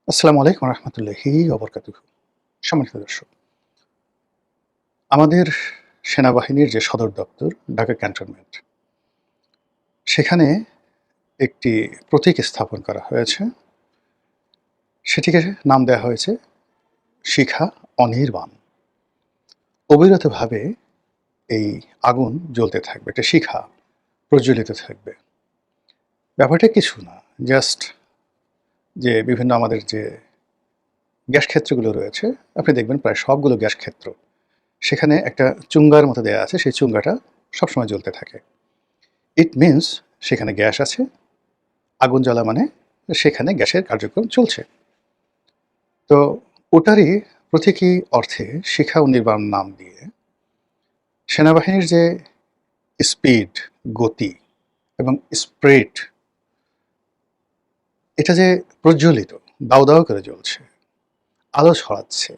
আসসালামু আলাইকুম রহমতুল্লাহি ওবরকাতুহু। সম্মানিত দর্শক, আমাদের সেনাবাহিনীর যে সদর দপ্তর ঢাকা ক্যান্টনমেন্ট, সেখানে একটি প্রতীক স্থাপন করা হয়েছে। সেটিকে নাম দেওয়া হয়েছে শিখা অনির্বাণ। অবিরতভাবে এই আগুন জ্বলতে থাকবে, একটা শিখা প্রজ্বলিত থাকবে। ব্যাপারটা কিছু না, জাস্ট যে বিভিন্ন আমাদের যে গ্যাস ক্ষেত্রগুলো রয়েছে, আপনি দেখবেন প্রায় সবগুলো গ্যাস ক্ষেত্র, সেখানে একটা চুঙ্গার মতো দেয়া আছে, সেই চুঙ্গাটা সবসময় জ্বলতে থাকে। ইট মিনস সেখানে গ্যাস আছে, আগুন জ্বলা মানে সেখানে গ্যাসের কার্যক্রম চলছে। তো ওটারই প্রতীকী অর্থে শিখা ও নির্বাণ নাম দিয়ে সেনাবাহিনীর যে স্পিড, গতি এবং স্প্রিট, এটা যে প্রজ্বলিত, দাউ দাউ করে জ্বলছে, আলো ছড়াচ্ছে,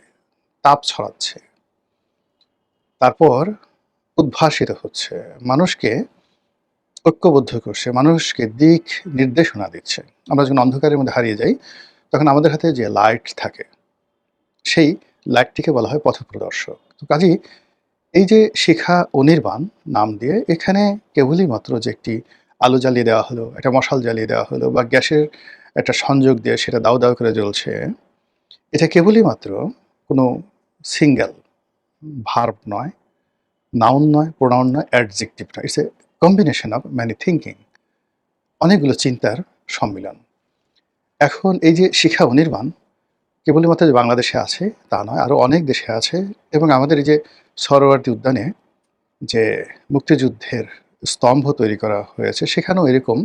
তাপ ছড়াচ্ছে, তারপর উদ্ভাসিত হচ্ছে, মানুষকে ঐক্যবদ্ধ করছে, মানুষকে দিক নির্দেশনা দিচ্ছে। আমরা যখন অন্ধকারের মধ্যে হারিয়ে যাই, তখন আমাদের হাতে যে লাইট থাকে, সেই লাইটটিকে বলা হয় পথপ্রদর্শক। তো কাজেই এই যে শিখা অনির্বাণ নাম দিয়ে এখানে কেবলই মাত্র যে একটি আলো জ্বালিয়ে দেওয়া হলো, একটা মশাল জ্বালিয়ে দেওয়া হলো, বা গ্যাসের একটা সংযোগ দিয়ে সেটা দাউ দাউ করে জ্বলছে, এটা কেবলই মাত্র কোনো সিঙ্গেল ভার্ব নয়, নাউন নয়, প্রোনাউন নয়, অ্যাডজেক্টিভ নয়। It's a combination of many thinking, অনেকগুলো চিন্তার সম্মিলন। এখন এই যে শিখা অনির্বাণ কেবলই মাত্র যে বাংলাদেশে আছে তা নয়, আরও অনেক দেশে আছে। এবং আমাদের এই যে সরোয়ার্দী উদ্যানে যে মুক্তিযুদ্ধের স্তম্ভ তৈরি করা হয়েছে, সেখানেও এরকম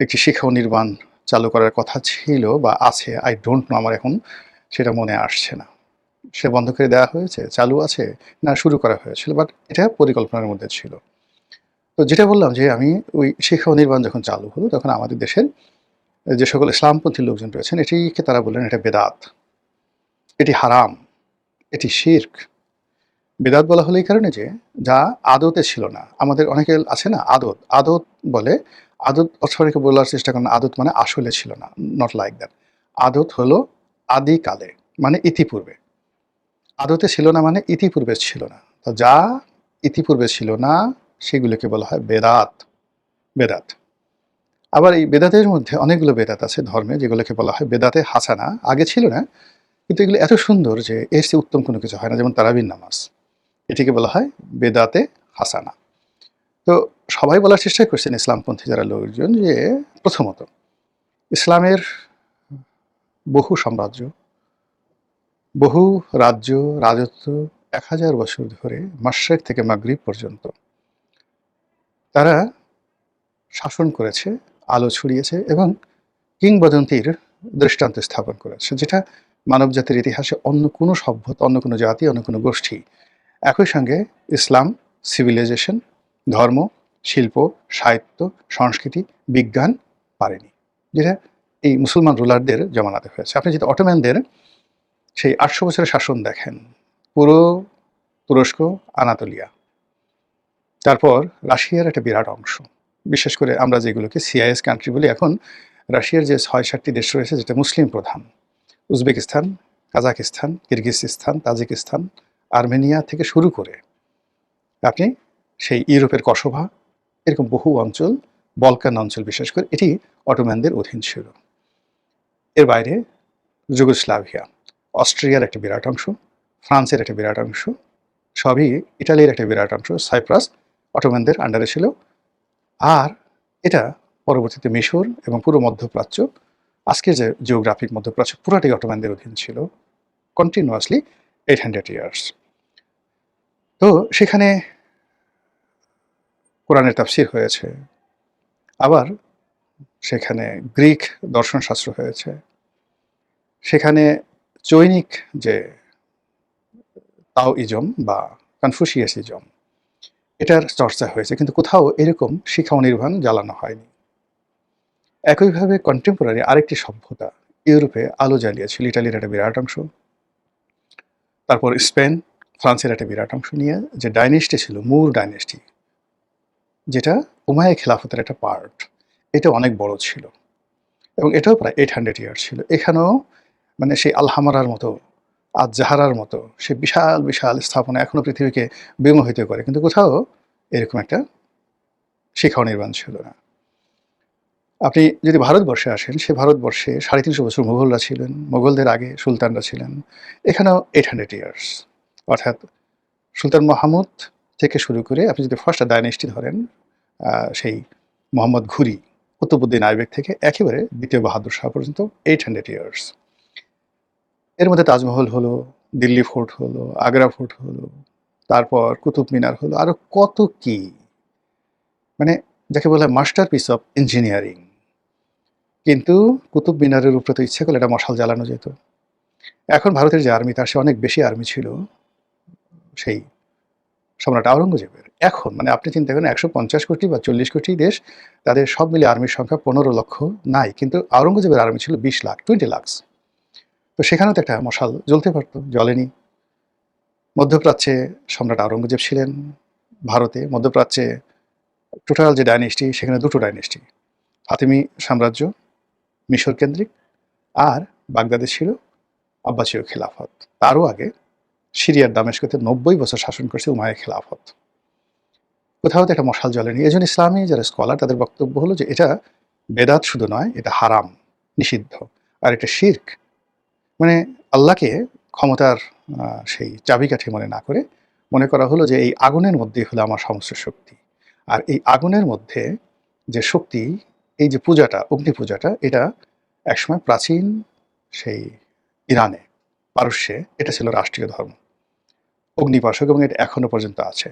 একটি শিখা অনির্বাণ চালু করার কথা ছিল বা আছে। আই ডোন্ট নো, আমার এখন সেটা মনে আসছে না। সে বন্ধ করে দেওয়া হয়েছে, চালু আছে, না শুরু করা হয়েছিল, বাট এটা পরিকল্পনার মধ্যে ছিল। তো যেটা বললাম যে আমি ওই শিখা অনির্বাণ যখন চালু হলো, তখন আমাদের দেশের যে সকল ইসলামপন্থী লোকজন রয়েছেন, এটিকে তারা বললেন এটা বেদাত, এটি হারাম, এটি শিরক। বেদাত বলা হলো এই কারণে যে যা আদতে ছিল না। আমাদের অনেকে আছে না আদত, আদত বলে। আদত অনেকে বলার চেষ্টা করেন আদত মানে আসলে ছিল না, নট লাইক দ্যাট। আদত হলো আদিকালে, মানে ইতিপূর্বে। আদতে ছিল না মানে ইতিপূর্বে ছিল না। তো যা ইতিপূর্বে ছিল না সেগুলোকে বলা হয় বেদাত। বেদাত। আবার এই বেদাতের মধ্যে অনেকগুলো বেদাত আছে ধর্মে, যেগুলোকে বলা হয় বেদাতে হাসানা। আগে ছিল না, কিন্তু এগুলো এত সুন্দর যে এর চেয়ে উত্তম কোনো কিছু হয় না। যেমন তারাবির নামাজ, এটিকে বলা হয় বেদাতে হাসানা। তো সবাই বলার চেষ্টা করছেন ইসলামপন্থী যারা লোকজন যে প্রথমত ইসলামের বহু সাম্রাজ্য, বহু রাজ্য, রাজত্ব 1000 বছর ধরে মাশরিক থেকে মাগরিব পর্যন্ত তারা শাসন করেছে, আলো ছড়িয়েছে এবং কিংবদন্তির দৃষ্টান্ত স্থাপন করেছে, যেটা মানবজাতির ইতিহাসে অন্য কোনো সভ্যতা, অন্য কোনো জাতি, অন্য কোনো গোষ্ঠী একই সঙ্গে ইসলাম, সিভিলাইজেশন, ধর্ম, শিল্প, সাহিত্য, সংস্কৃতি, বিজ্ঞান পারেনি, যেটা এই মুসলমান রুলারদের জমানাতে হয়েছে। আপনি যদি অটোম্যানদের সেই 800 বছরের শাসন দেখেন, পুরো তুরস্ক, আনাতোলিয়া, তারপর রাশিয়ার একটা বিরাট অংশ, বিশেষ করে আমরা যেগুলোকে সিআইএস কান্ট্রি বলি এখন, রাশিয়ার যে 6-7টি দেশ রয়েছে যেটা মুসলিম প্রধান, Uzbekistan, Kazakhstan, Kyrgyzstan, Tajikistan, Armenia থেকে শুরু করে আপনি সেই ইউরোপের কসোভা, এরকম বহু অঞ্চল, বলকান অঞ্চল বিশেষ করে, এটি অটোম্যানদের অধীন ছিল। এর বাইরে যুগোস্লাভিয়া, অস্ট্রিয়ার একটা বিরাট অংশ, ফ্রান্সের একটা বিরাট অংশ, সবই ইটালির একটা বিরাট অংশ, সাইপ্রাস অটোম্যানদের আন্ডারে ছিল। আর এটা পরবর্তীতে মিশর এবং পুরো মধ্যপ্রাচ্য, আজকের যে জিওগ্রাফিক মধ্যপ্রাচ্য, পুরাটাই অটোম্যানদের অধীন ছিল কন্টিনিউয়াসলি 800 ইয়ার্স। তো সেখানে কোরআনের তাফসির হয়েছে, আবার সেখানে গ্রিক দর্শনশাস্ত্র হয়েছে, সেখানে চৈনিক যে তাওইজম বা কনফুসিয়াসিজম, এটার চর্চা হয়েছে, কিন্তু কোথাও এরকম শিক্ষা অনির্বাণ জ্বালানো হয়নি। একইভাবে কন্টেম্পোরারি আরেকটি সভ্যতা ইউরোপে আলো জ্বালিয়েছিল, ইটালির একটা বিরাট অংশ, তারপর স্পেন, ফ্রান্সের একটা বিরাট অংশ নিয়ে যে ডাইনেস্টি ছিল, মুর ডাইনেস্টি, যেটা উমাইয়া খেলাফতের একটা পার্ট, এটা অনেক বড় ছিল। এবং এটাও প্রায় 800 ইয়ার ছিল। এখানেও মানে সেই আল-হামারার মতো, আজ-জাহারার মতো সে বিশাল, বিশাল স্থাপনা এখনো পৃথিবীকে বিমোহিত করে। কিন্তু কোথাও এরকম একটা শিখা নির্মাণ ছিল না। আপনি যদি ভারতবর্ষে আসেন, সে ভারতবর্ষে ৩৫০ বছর মুঘলরা ছিলেন, মুঘলদের আগে সুলতানরা ছিলেন। এখানেও 800 ইয়ার্স, অর্থাৎ সুলতান মাহমুদ থেকে শুরু করে আপনি যদি ফার্স্ট ডায়নেস্টি ধরেন, সেই মোহাম্মদ ঘুরি, কুতুবউদ্দিন আইবেক থেকে একেবারে দ্বিতীয় বাহাদুর শাহ পর্যন্ত 800 ইয়ার্স। এর মধ্যে তাজমহল হলো, দিল্লি ফোর্ট হলো, আগ্রা ফোর্ট হলো, তারপর কুতুব মিনার হলো, আরো কত কি! মানে যাকে বলা হয় মাস্টারপিস অফ ইঞ্জিনিয়ারিং। কিন্তু কুতুব মিনারের উপরে তো ইচ্ছে করলে একটা মশাল জ্বালানো যেত। এখন ভারতের যে আর্মি, তার চেয়ে অনেক বেশি আর্মি ছিল সেই সম্রাট আওরঙ্গজেবের। এখন মানে আপনি চিন্তা করেন ১৫০ কোটি বা ৪০ কোটি দেশ, তাদের সব মিলিয়ে আর্মির সংখ্যা ১৫ লক্ষ নাই। কিন্তু আওরঙ্গজেবের আর্মি ছিল ২০ লাখ, 20 লাখস। তো সেখানেও তো একটা মশাল জ্বলতে পারত, জ্বলেনি। মধ্যপ্রাচ্যে সম্রাট আওরঙ্গজেব ছিলেন। ভারতে মধ্যপ্রাচ্যে টোটাল যে ডাইনেস্টি, সেখানে দুটো ডাইনেস্টি, ফাতিমি সাম্রাজ্য মিশর কেন্দ্রিক, আর বাগদাদে ছিল আব্বাসীয় খিলাফত। তারও আগে সিরিয়ার দামেস্কতে ৯০ বছর শাসন করছে উমাইয়া খিলাফত। কোথাও তো একটা মশাল জ্বলেনি। এজন্য ইসলামী যারা স্কলার, তাদের বক্তব্য হলো যে এটা বেদাত শুধু নয়, এটা হারাম, নিষিদ্ধ, আর এটা শিরক। মানে আল্লাহকে ক্ষমতার সেই চাবিকাঠি মনে না করে মনে করা হলো যে এই আগুনের মধ্যেই হলো আমার সমস্ত শক্তি। আর এই আগুনের মধ্যে যে শক্তি, এই যে পূজাটা, অগ্নি পূজাটা, এটা একসময় প্রাচীন সেই ইরানে, পারস্যে এটা ছিল রাষ্ট্রীয় ধর্ম, অগ্নিপাশক, এবং এটা এখনো পর্যন্ত আছে।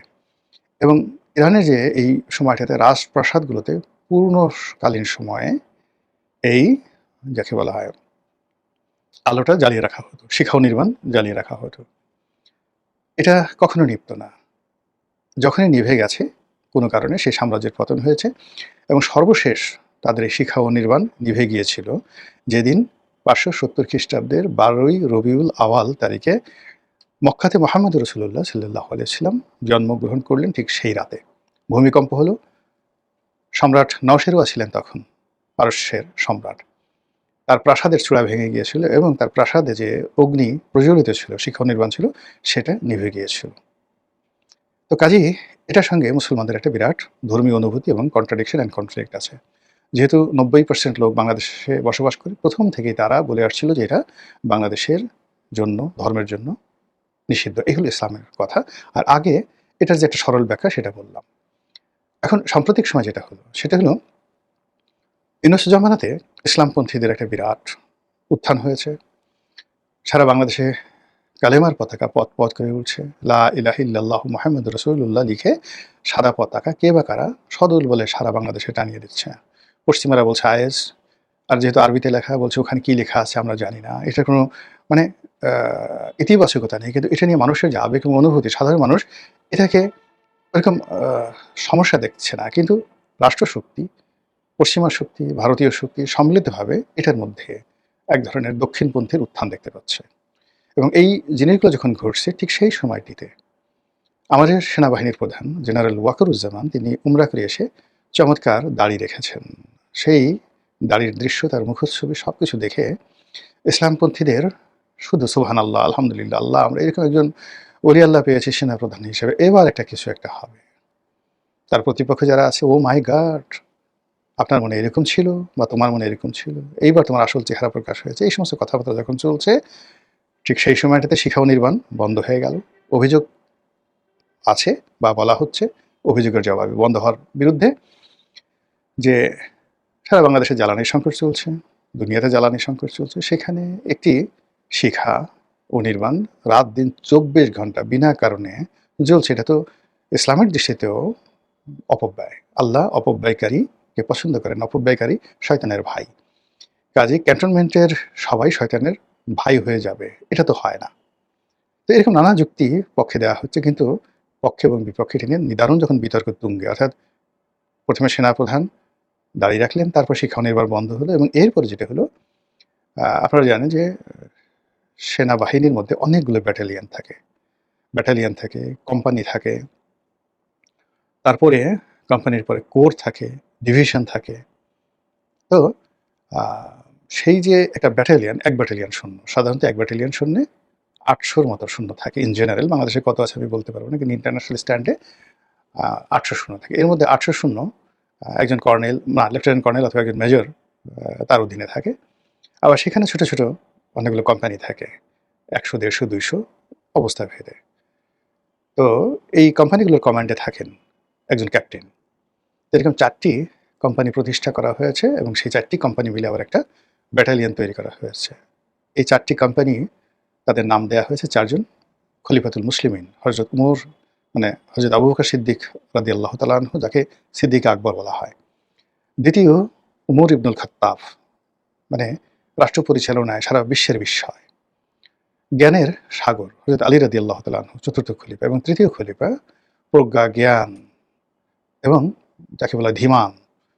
এবং ইরানের যে এই সময়টাতে রাজপ্রাসাদগুলোতে পূর্ণকালীন সময়ে এই যাকে বলা হয় আলোটা জ্বালিয়ে রাখা হতো, শিখাও নির্মাণ জ্বালিয়ে রাখা হতো। এটা কখনো নিভত না। যখনই নিভে গেছে কোনো কারণে, সেই সাম্রাজ্যের পতন হয়েছে। এবং সর্বশেষ তাদের এই শিখা ও নির্বাণ নিভে গিয়েছিল যেদিন ৫৭০ খ্রিস্টাব্দের ১২ই রবিউল আওয়াল তারিখে মক্কাতে মুহাম্মদ রাসূলুল্লাহ সাল্লাল্লাহু আলাইহি ওয়াসাল্লাম জন্মগ্রহণ করলেন। ঠিক সেই রাতে ভূমিকম্প হলো। সম্রাট নওশেরওয়া ছিলেন তখন পারস্যের সম্রাট। তার প্রাসাদের চূড়া ভেঙে গিয়েছিল এবং তার প্রাসাদে যে অগ্নি প্রজ্বলিত ছিল, শিখা নির্বাণ ছিল, সেটা নিভে গিয়েছিল। তো কাজেই এটার সঙ্গে মুসলমানদের একটা বিরাট ধর্মীয় অনুভূতি এবং কন্ট্রাডিকশন অ্যান্ড কনফ্লিক্ট আছে। যেহেতু ৯০% লোক বাংলাদেশে বসবাস করে, প্রথম থেকেই তারা বলে আসছিল যে এটা বাংলাদেশের জন্য, ধর্মের জন্য নিষিদ্ধ। এই হলো ইসলামের কথা। আর আগে এটার যে একটা সরল ব্যাখ্যা, সেটা বললাম। এখন সাম্প্রতিক সময় যেটা হলো, সেটা হলো ইউনূস জামানাতে ইসলামপন্থীদের একটা বিরাট উত্থান হয়েছে। সারা বাংলাদেশে কালেমার পতাকা পথ পথ করে উঠছে। লা ইলাহা ইল্লাল্লাহু মুহাম্মাদুর রাসূলুল্লাহ লিখে সাদা পতাকা কে বা কারা সদল বলে সারা বাংলাদেশে টানিয়ে দিচ্ছে। পশ্চিমারা বলছে আইএস, আর যেহেতু আরবিতে লেখা, বলছে ওখানে কি লেখা আছে আমরা জানি না। এটার কোনো মানে ইতিবাচকতা নেই। কিন্তু এটা নিয়ে মানুষের যে আবেগ এবং অনুভূতি, সাধারণ মানুষ এটাকে ওরকম সমস্যা দেখছে না। কিন্তু রাষ্ট্রশক্তি, পশ্চিমা শক্তি, ভারতীয় শক্তি সম্মিলিতভাবে এটার মধ্যে এক ধরনের দক্ষিণপন্থীর উত্থান দেখতে পাচ্ছে। এবং এই জিনিসগুলো যখন ঘটছে, ঠিক সেই সময়টিতে আমাদের সেনাবাহিনীর প্রধান জেনারেল ওয়াকারুজ্জামান, তিনি উমরা করে এসে চমৎকার দাড়ি রেখেছেন। সেই দাড়ির দৃশ্য, তার মুখচ্ছবি সবকিছু দেখে ইসলামপন্থীদের শুধু সুবহানাল্লাহ, আলহামদুলিল্লাহ, আল্লাহ আমরা এরকম একজন ওলি আল্লাহ পেয়েছি সেনাপ্রধান হিসেবে, এবার একটা কিছু একটা হবে। তার প্রতিপক্ষে যারা আছে, ও মাই গড, আপনার মনে এরকম ছিল বা তোমার মনে এরকম ছিল, এইবার তোমার আসল চেহারা প্রকাশ হয়েছে। এই সমস্ত কথাবার্তা যখন চলছে, ঠিক সেই সময়টাতে শিখা ও নির্বাণ বন্ধ হয়ে গেল। অভিযোগ আছে বা বলা হচ্ছে, অভিযোগের জবাবে বন্ধ হওয়ার বিরুদ্ধে, যে সারা বাংলাদেশে জ্বালানি সংকট চলছে, দুনিয়াতে জ্বালানি সংকট চলছে, সেখানে একটি শিখা ও নির্বাণ রাত দিন ২৪ ঘন্টা বিনা কারণে জ্বলছে। এটা তো ইসলামের দৃষ্টিতেও অপব্যয়। আল্লাহ অপব্যয়কারীকে পছন্দ করেন। অপব্যয়কারী শয়তানের ভাই। কাজেই ক্যান্টনমেন্টের সবাই শয়তানের ভাই হয়ে যাবে, এটা তো হয় না। তো এরকম নানা যুক্তি পক্ষে দেওয়া হচ্ছে, কিন্তু পক্ষে এবং বিপক্ষে এটা নিয়ে নিদারুণ যখন বিতর্ক তুঙ্গে, অর্থাৎ প্রথমে সেনাপ্রধান দাঁড়িয়ে রাখলেন, তারপর শিক্ষা নির্বাণ বন্ধ হলো, এবং এরপরে যেটা হলো, আপনারা জানেন যে সেনাবাহিনীর মধ্যে অনেকগুলো ব্যাটালিয়ন থাকে, কোম্পানি থাকে, তারপরে কোম্পানির পরে কোর থাকে, ডিভিশন থাকে। তো আ সেই যে একটা ব্যাটালিয়ন, ১ ব্যাটালিয়ন সৈন্য। সাধারণত ১ ব্যাটালিয়ন সৈন্যে ৮০০ র মতো সৈন্য থাকে ইন জেনারেল। বাংলাদেশে কত আছে আমি বলতে পারব না। কিন্তু ইন্টারন্যাশনাল স্ট্যান্ডে ৮০০ সৈন্য থাকে। এর মধ্যে ৮০০ সৈন্য একজন কর্নেল না লেফটেন্যান্ট কর্নেল অথবা একজন মেজর তার অধীনে থাকে। আবার সেখানে ছোট, ছোট অনেকগুলো কোম্পানি থাকে। ১০০, ১৫০, ২০০ অবস্থা ভেদে। তো এই কোম্পানিগুলোর কমান্ডে থাকেন একজন ক্যাপ্টেন। এরকম ৪ টি কোম্পানি প্রতিষ্ঠা করা হয়েছে এবং সেই ৪ টি কোম্পানি মিলে আবার একটা ব্যাটালিয়ন তৈরি করা হয়েছে। এই ৪ টি কোম্পানি তাদের নাম দেয়া হয়েছে ৪ জন খলিফাতুল মুসলিমিন হযরত উমর মানে হযরত আবু বকর সিদ্দিক রাদিয়াল্লাহু তাআলা আনহু যাকে সিদ্দিক আকবর বলা হয়। দ্বিতীয় উমর ইবনুল খাত্তাব মানে রাষ্ট্র পরিচালনায় সারা বিশ্বের বিস্ময়। জ্ঞানের সাগর হযরত আলী রাদিয়াল্লাহু তাআলা আনহু চতুর্থ খলিফা এবং তৃতীয় খলিফা প্রজ্ঞা, জ্ঞান এবং যাকে বলা হয় ধীমান,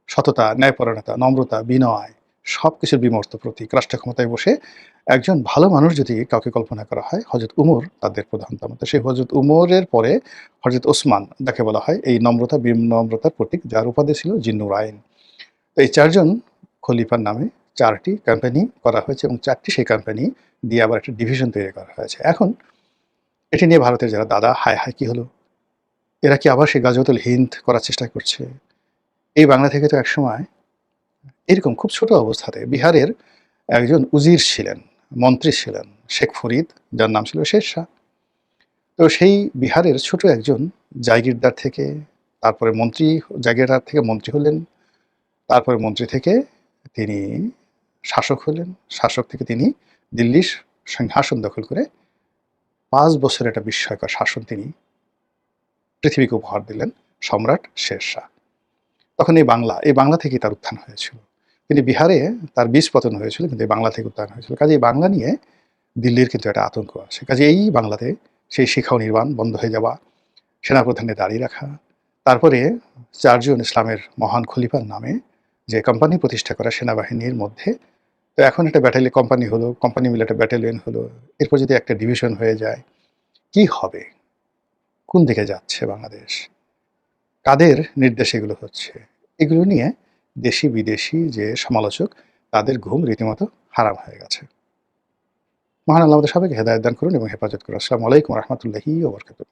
সততা, ন্যায়পরায়ণতা, নম্রতা, বিনয় সবকিছুর বিমূর্ত প্রতীক। রাষ্ট্র ক্ষমতায় বসে একজন ভালো মানুষ যদি কাউকে কল্পনা করা হয়, হযরত উমর তাদের প্রধানতম। তো সেই হযরত উমরের পরে হযরত ওসমান যাকে বলা হয় এই নম্রতা, বিনম্রতার প্রতীক যার উপাধি ছিল জিন্নুরাইন। তো এই ৪ জন খলিফার নামে ৪ টি কোম্পানি করা হয়েছে এবং ৪ টি সেই কোম্পানি দিয়ে আবার একটা ডিভিশন তৈরি করা হয়েছে। এখন এটি নিয়ে ভারতের যারা দাদা হায়, হায় কি হলো? এরা কি আবার সেই গাজওয়াতুল হিন্দ করার চেষ্টা করছে? এই বাংলা থেকে তো একসময় এরকম খুব ছোট অবস্থাতে বিহারের একজন উজির ছিলেন, মন্ত্রী ছিলেন শেখ ফরিদ, যার নাম ছিল শের শাহ। তো সেই বিহারের ছোট একজন জাগিরদার থেকে তারপরে মন্ত্রী, জাগিরদার থেকে মন্ত্রী হলেন, তারপরে মন্ত্রী থেকে তিনি শাসক হলেন, শাসক থেকে তিনি দিল্লির সিংহাসন দখল করে ৫ বছরের একটা বিস্ময়কর শাসন তিনি পৃথিবীকে উপহার দিলেন সম্রাট শের শাহ। তখন এই বাংলা থেকেই তার উত্থান হয়েছিল। তিনি বিহারে তার বীজ পতন হয়েছিল কিন্তু এই বাংলা থেকে উত্থান হয়েছিল। কাজে এই বাংলা নিয়ে দিল্লির কিন্তু একটা আতঙ্ক আছে। কাজে এই বাংলাতে সেই শিখাও নির্বাণ বন্ধ হয়ে যাওয়া, সেনাপ্রধানের দাঁড়িয়ে রাখা, তারপরে ৪ জন ইসলামের মহান খলিফার নামে যে কোম্পানি প্রতিষ্ঠা করা সেনাবাহিনীর মধ্যে তো এখন একটা কোম্পানি হলো, কোম্পানি মিলে একটা ব্যাটালিয়ন হলো। এরপর যদি একটা ডিভিশন হয়ে যায়, কি হবে? কোন দিকে যাচ্ছে বাংলাদেশ? কাদের নির্দেশে এগুলো হচ্ছে? এগুলো নিয়ে দেশি বিদেশি যে সমালোচক তাদের ঘুম রীতিমতো হারাম হয়ে গেছে। মহান আল্লাহ আমাদের সবাইকে হেদায়েত দান করুন এবং হেফাজত করুন। আসসালামু আলাইকুম ওয়া রাহমাতুল্লাহি ওয়া বারাকাতুহু।